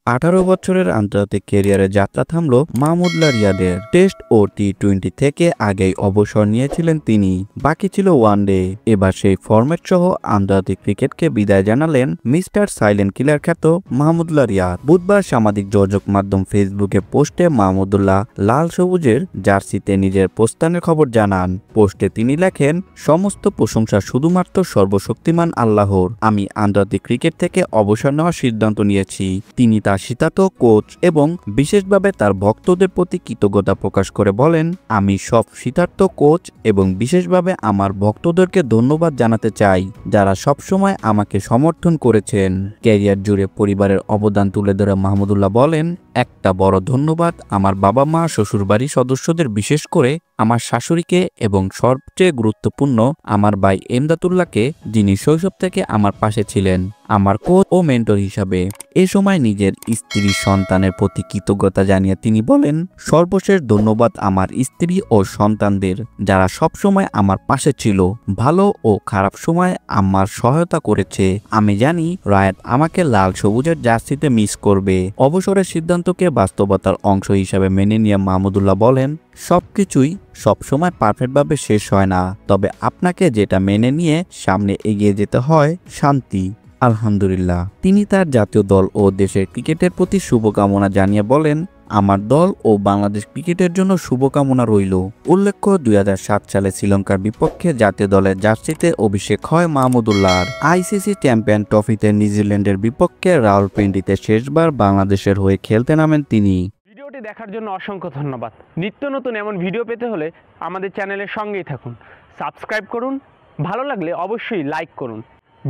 18 বছরের আন্তর্জাতিক ক্যারিয়ারে যাত্রা থামল মাহমুদুল্লাহ রিয়াদের। টেস্ট ও টি-20 থেকে আগেই অবসর নিয়েছিলেন তিনি, বাকি ছিল ওয়ানডে। এবার সেই ফরম্যাট সহ আন্তর্জাতিক ক্রিকেটকে বিদায় জানালেন মিস্টার সাইলেন্ট কিলার খ্যাত মাহমুদুল্লাহ রিয়াদ। বুধবার সামাজিক যোগাযোগ মাধ্যম ফেসবুকে পোস্টে মাহমুদুল্লাহ লাল সবুজের জার্সিতে নিজের প্রস্থানের খবর জানান। পোস্টে তিনি লেখেন, সমস্ত প্রশংসা শুধুমাত্র সর্বশক্তিমান আল্লাহর। আমি আন্তর্জাতিক ক্রিকেট থেকে অবসর নেওয়ার সিদ্ধান্ত নিয়েছি। তিনি তার শীতার্থ কোচ এবং বিশেষভাবে তার ভক্তদের প্রতি কৃতজ্ঞতা প্রকাশ করে বলেন, আমি সব শীতার্থ কোচ এবং বিশেষভাবে আমার ভক্তদেরকে ধন্যবাদ জানাতে চাই, যারা সবসময় আমাকে সমর্থন করেছেন। ক্যারিয়ার জুড়ে পরিবারের অবদান তুলে ধরে মাহমুদুল্লাহ বলেন, একটা বড় ধন্যবাদ আমার বাবা মা শ্বশুরবাড়ির সদস্যদের, বিশেষ করে আমার শাশুড়িকে এবং সবচেয়ে গুরুত্বপূর্ণ আমার ভাই এমদাদুল্লাহকে, যিনি শৈশব থেকে আমার পাশে ছিলেন আমার কোচ ও মেন্টর হিসাবে। এ সময় নিজের স্ত্রী সন্তানের প্রতি কৃতজ্ঞতা জানিয়ে তিনি বলেন, সর্বশেষ ধন্যবাদ আমার স্ত্রী ও সন্তানদের, যারা সবসময় আমার পাশে ছিল, ভালো ও খারাপ সময় আমার সহায়তা করেছে। আমি জানি রায়াত আমাকে লাল সবুজের জার্সিতে মিস করবে। অবসরের সিদ্ধান্তকে বাস্তবতার অংশ হিসাবে মেনে নিয়ে মাহমুদুল্লাহ বলেন, সবকিছুই সবসময় পারফেক্টভাবে শেষ হয় না, তবে আপনাকে যেটা মেনে নিয়ে সামনে এগিয়ে যেতে হয়, শান্তি। আলহামদুলিল্লাহ। তিনি তার জাতীয় দল ও দেশের ক্রিকেটের প্রতি শুভকামনা জানিয়ে বলেন, আমার দল ও বাংলাদেশ ক্রিকেটের জন্য শুভকামনা রইল। উল্লেখ্য, 2007 সালে শ্রীলঙ্কার বিপক্ষে জাতীয় দলের জার্সিতে অভিষেক হয় মাহমুদুল্লাহর। আইসিসি চ্যাম্পিয়ন ট্রফিতে নিউজিল্যান্ডের বিপক্ষে রাওয়ালপিন্ডিতে শেষবার বাংলাদেশের হয়ে খেলতে নামেন তিনি। ভিডিওটি দেখার জন্য অসংখ্য ধন্যবাদ। নিত্য নতুন এমন ভিডিও পেতে হলে আমাদের চ্যানেলের সঙ্গেই থাকুন, সাবস্ক্রাইব করুন, ভালো লাগলে অবশ্যই লাইক করুন।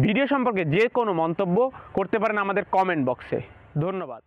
ভিডিও সম্পর্কে যে কোনো মন্তব্য করতে পারেন আমাদের কমেন্ট বক্সে। ধন্যবাদ।